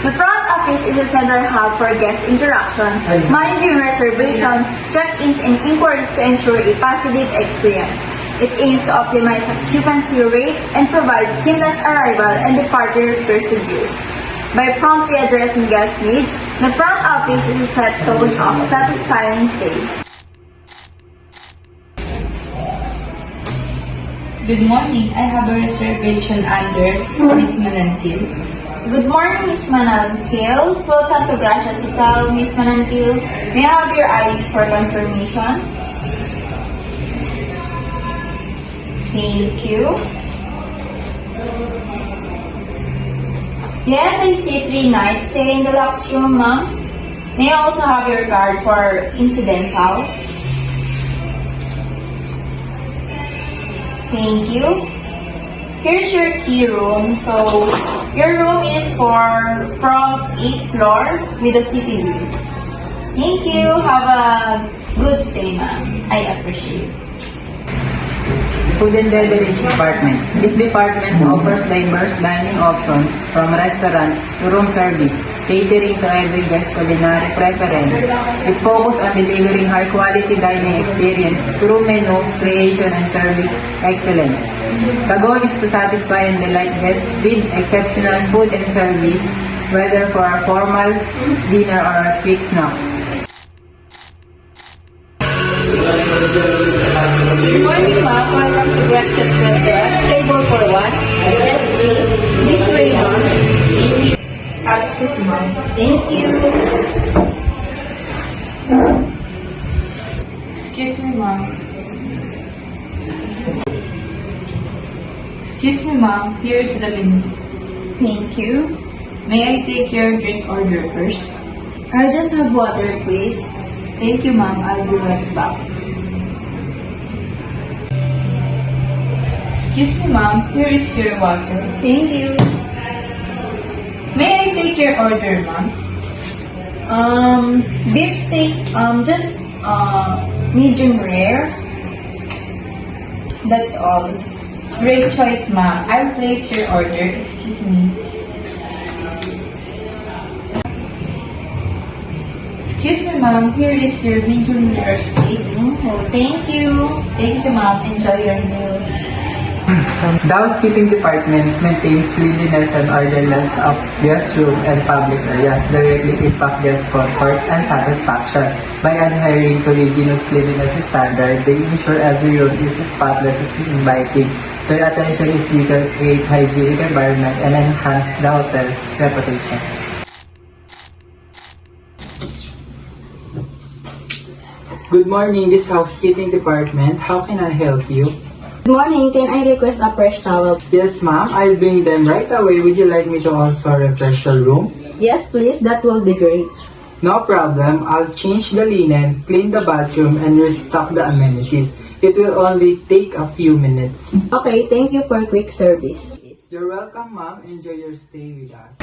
The front office is a central hub for guest interaction, managing reservation, check-ins, and inquiries to ensure a positive experience. It aims to optimize occupancy rates and provide seamless arrival and departure procedures. By promptly addressing guest needs, the front office is a set tone of satisfying stay. Good morning. I have a reservation under Miss Manantil. Good morning, Miss Manantil. Welcome to Gracias Hotel, Miss Manantil. May I have your ID for confirmation? Thank you. Yes, I see 3 nights stay in the deluxe room, ma'am. May I also have your card for incidentals? Thank you. Here's your key room. So, your room is from 8th floor with a city view. Thank you. Have a good stay, ma'am. I appreciate it. Food and Beverage Department. This department offers diverse dining options from restaurant to room service, catering to every guest's culinary preference. It focuses on delivering high-quality dining experience through menu, creation, and service excellence. The goal is to satisfy and delight guests with exceptional food and service, whether for a formal dinner or a quick snack. Good morning, ma'am. Welcome to Gracias Restaurant. Table for 1. Yes, please. This way, ma'am. Thank you. Absolute, ma'am. Thank you. Excuse me, ma'am. Excuse me, ma'am. Here's the menu. Thank you. May I take your drink order first? I'll just have water, please. Thank you, ma'am. I'll be right back. Excuse me, ma'am. Here is your water. Thank you. May I take your order, ma'am? Beef steak, just medium rare. That's all. Great choice, ma'am. I'll place your order. Excuse me. Excuse me, ma'am. Here is your medium rare steak. Oh, thank you. Thank you, ma'am. Enjoy your meal. The housekeeping department maintains cleanliness and orderliness of guest room and public areas, directly impact guest comfort and satisfaction. By adhering to rigorous cleanliness standards, they ensure every room is spotless and inviting. Their attention is detailed to create hygienic environment and enhance the hotel reputation. Good morning, this housekeeping department. How can I help you? Good morning. Can I request a fresh towel? Yes, ma'am. I'll bring them right away. Would you like me to also refresh your room? Yes, please. That will be great. No problem. I'll change the linen, clean the bathroom, and restock the amenities. It will only take a few minutes. Okay, thank you for quick service. You're welcome, ma'am. Enjoy your stay with us.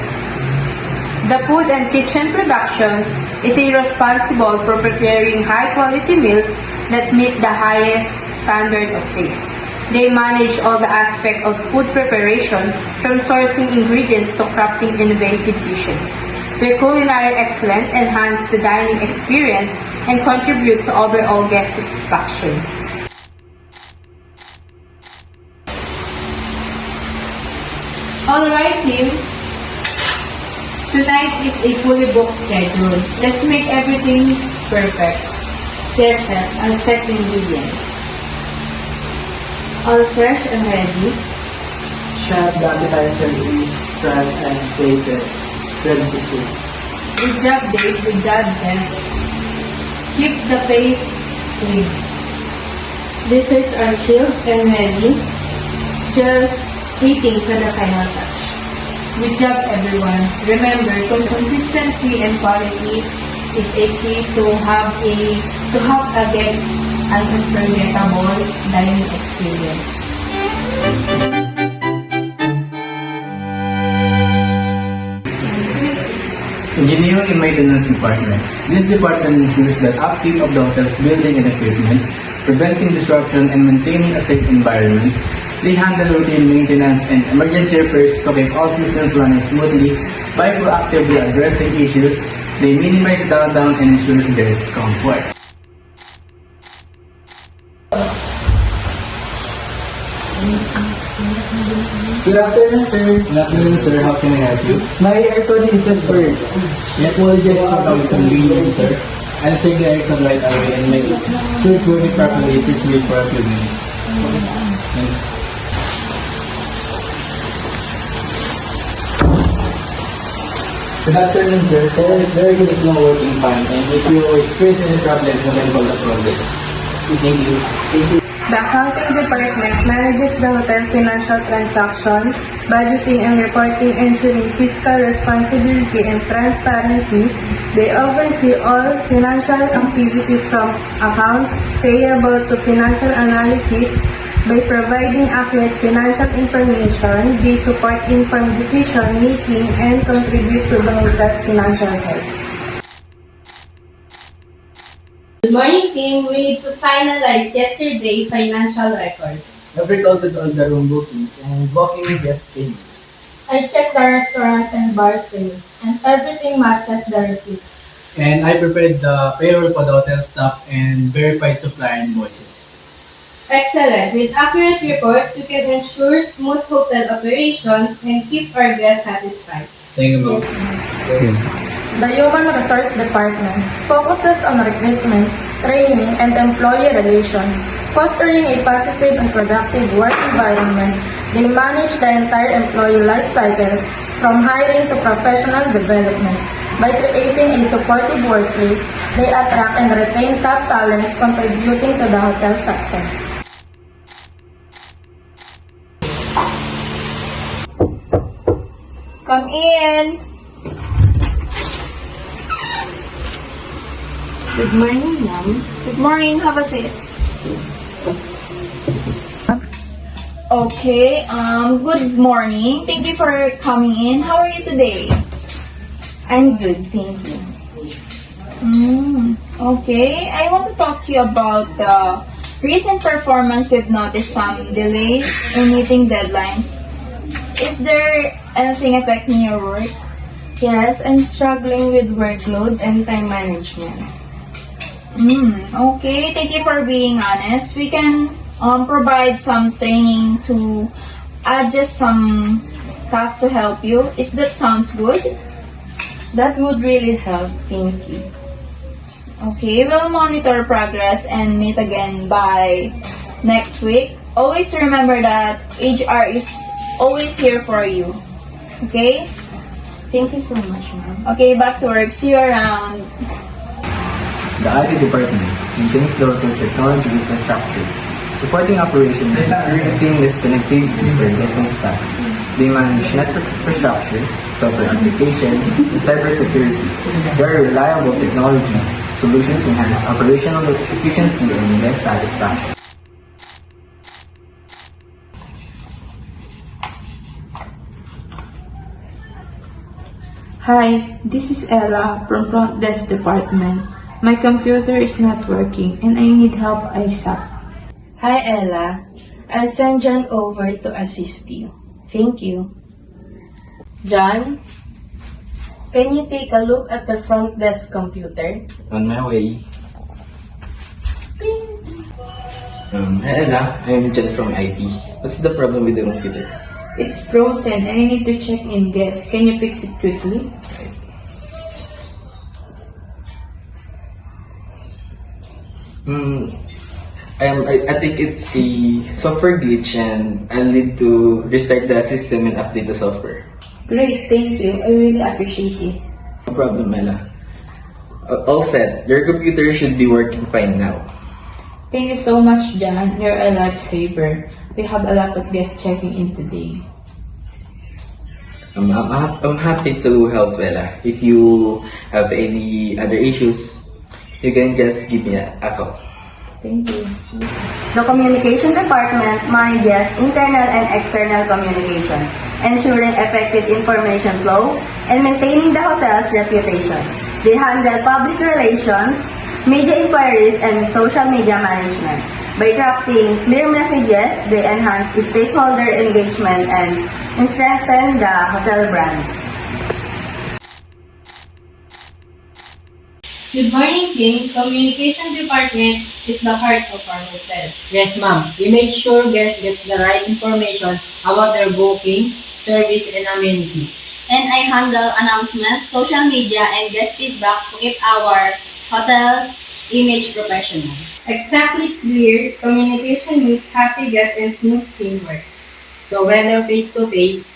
The food and kitchen production is responsible for preparing high-quality meals that meet the highest standard of taste. They manage all the aspects of food preparation, from sourcing ingredients to crafting innovative dishes. Their culinary excellence enhance the dining experience and contribute to overall guest satisfaction. Alright, team. Tonight is a fully booked schedule. Let's make everything perfect. Yes, chef. I'll check the ingredients. All fresh and ready. Chef, the appetizer is fried and plated. Ready to serve. Good job, Dave. Good job, Jess. Keep the pace clean. Desserts are chilled and ready. Just waiting for the final touch. Good job, everyone. Remember, consistency and quality is a key to have a guest an unforgettable dining experience. Engineering and Maintenance Department. This department ensures that upkeep of the hotel's building and equipment, preventing disruption and maintaining a safe environment. They handle routine maintenance and emergency repairs to keep all systems running smoothly By proactively addressing issues, they minimize downtime and ensures guests' comfort. Good afternoon, sir. Good afternoon, sir. How can I help you? My aircon isn't working. I apologize for the inconvenience, sir. I'll check the aircon right away and make sure it's working properly. Please wait for a few minutes. Thank you. Good afternoon, sir. The aircon is now working fine, and if you experience any problems, you can call the progress. Thank you. The accounting department manages the hotel financial transaction, budgeting and reporting, ensuring fiscal responsibility and transparency. They oversee all financial activities from accounts payable to financial analysis. By providing accurate financial information, they support informed decision making and contribute to the hotel's financial health. Good morning, team. We need to finalize yesterday financial record. I've recorded all the room bookings and booking guest payments. I checked the restaurant and bar sales, and everything matches the receipts. And I prepared the payroll for the hotel staff and verified supplier invoices. Excellent. With accurate reports, you can ensure smooth hotel operations and keep our guests satisfied. Thank you, ma'am. The Human Resource Department focuses on recruitment, training, and employee relations, fostering a positive and productive work environment. They manage the entire employee life cycle, from hiring to professional development. By creating a supportive workplace, they attract and retain top talent, contributing to the hotel's success. Come in. Good morning, ma'am. Good morning. Have a seat. Okay, good morning. Thank you for coming in. How are you today? I'm good, thank you. Okay, I want to talk to you about the recent performance. We've noticed some delays in meeting deadlines. Is there anything affecting your work? Yes, I'm struggling with workload and time management. Okay, thank you for being honest. We can provide some training to adjust some tasks to help you. Is that sounds good? That would really help, thank you. Okay, we'll monitor progress and meet again by next week. Always remember that HR is always here for you. Okay? Thank you so much, ma'am. Okay, back to work. See you around. The IT department maintains the hotel technology infrastructure, supporting operations and seamless connectivity for guests and staff. They manage network infrastructure, software application, and cybersecurity. Their reliable technology solutions enhance operational efficiency and guest satisfaction. Hi, this is Ella from Front Desk Department. My computer is not working and I need help ASAP. Hi Ella, I'll send John over to assist you. Thank you. John, can you take a look at the front desk computer? On my way. Hi Ella, I'm Jen from IT. What's the problem with the computer? It's frozen and I need to check in guests. Can you fix it quickly? I think it's a software glitch and I'll need to restart the system and update the software. Great, thank you. I really appreciate it. No problem, Ella. All set. Your computer should be working fine now. Thank you so much, John. You're a lifesaver. We have a lot of guests checking in today. I'm happy to help, Ella. If you have any other issues, you can just give me a call. Thank you. The Communication Department manages internal and external communication, ensuring effective information flow and maintaining the hotel's reputation. They handle public relations, media inquiries, and social media management. By crafting clear messages, they enhance the stakeholder engagement and strengthen the hotel brand. Good morning, King. Communication department is the heart of our hotel. Yes, ma'am. We make sure guests get the right information about their booking, service, and amenities. And I handle announcements, social media, and guest feedback to keep our hotel's image professional. Exactly clear, communication means happy guests and smooth teamwork. So whether face-to-face,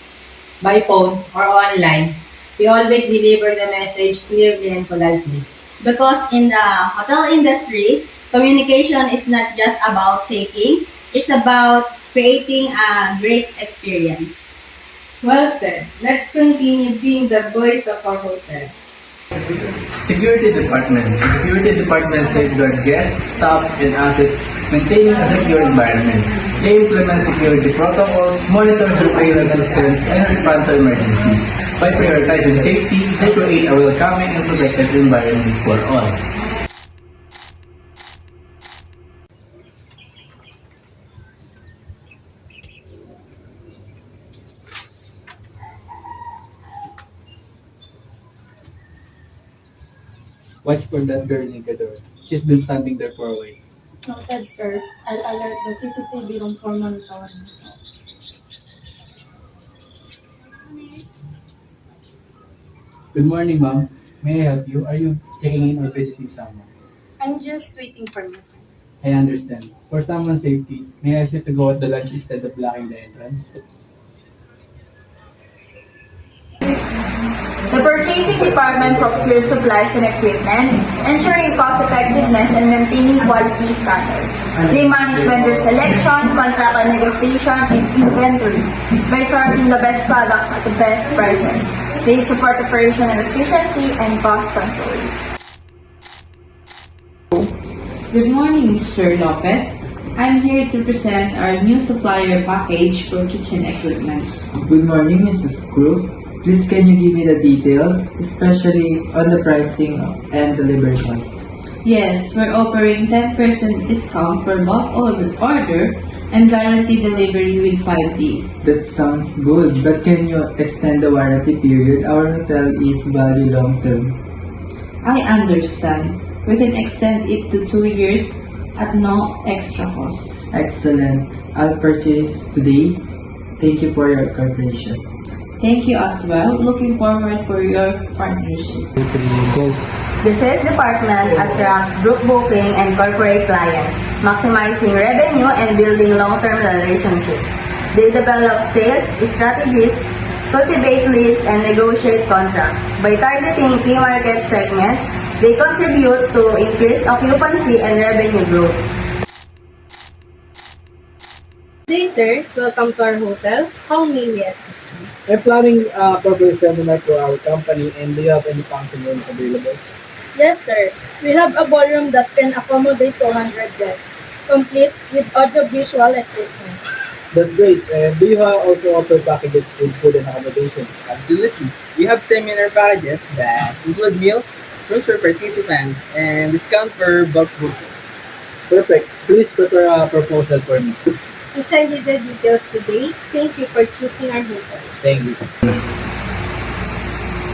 by phone, or online, we always deliver the message clearly and politely. Because in the hotel industry, communication is not just about taking, it's about creating a great experience. Well said. Let's continue being the voice of our hotel. Security Department. Security Department safeguard guests, staff, and assets, maintaining a secure environment. They implement security protocols, monitor surveillance systems, and respond to emergencies. By prioritizing safety, they create a welcoming and protected environment for all. Watch for that girl in the door. She's been standing there for a while. Noted, sir. I'll alert the CCTV room for monitoring. Good morning, ma'am. May I help you? Are you checking in or visiting someone? I'm just waiting for you. I understand. For someone's safety, may I ask you to go at the lunch instead of blocking the entrance? The purchasing department procures supplies and equipment, ensuring cost effectiveness and maintaining quality standards. They manage vendor selection, contract and negotiation, and inventory by sourcing the best products at the best prices. They support operational efficiency and cost control. Good morning, Mr. Lopez. I'm here to present our new supplier package for kitchen equipment. Good morning, Mrs. Cruz. Please can you give me the details, especially on the pricing and delivery cost? Yes, we're offering 10% discount per bulk order and guaranteed delivery with 5 days. That sounds good, but can you extend the warranty period? Our hotel is value long term. I understand. We can extend it to 2 years at no extra cost. Excellent. I'll purchase today. Thank you for your cooperation. Thank you as well. Looking forward for your partnership. The sales department attracts group booking and corporate clients, maximizing revenue and building long-term relationships. They develop sales strategies, cultivate leads, and negotiate contracts. By targeting key market segments, they contribute to increased occupancy and revenue growth. Hey sir, welcome to our hotel. How may we assist you? I'm planning a corporate seminar for our company, and do you have any function rooms available? Yes, sir. We have a ballroom that can accommodate 200 guests, complete with audio-visual equipment. That's great. And do you also offer packages with food and accommodations? Absolutely. We have seminar packages that include meals, rooms for participants, and discount for bulk bookings. Perfect. Please prepare a proposal for me. We send you the details today. Thank you for choosing our hotel. Thank you.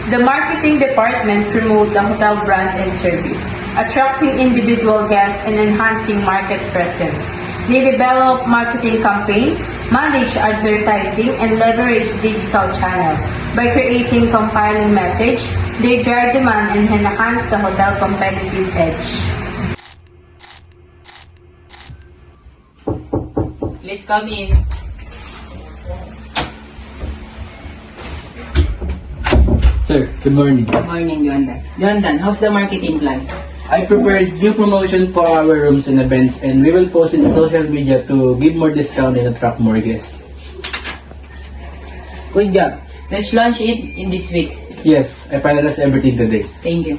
The marketing department promotes the hotel brand and service, attracting individual guests and enhancing market presence. They develop marketing campaigns, manage advertising, and leverage digital channels. By creating compelling message, they drive demand and enhance the hotel competitive edge. Please come in. Sir, good morning. Good morning, Yondan. Yondan, how's the marketing plan? I prepared new promotion for our rooms and events, and we will post it on social media to give more discount and attract more guests. Good job. Let's launch it in this week. Yes, I finalized everything today. Thank you.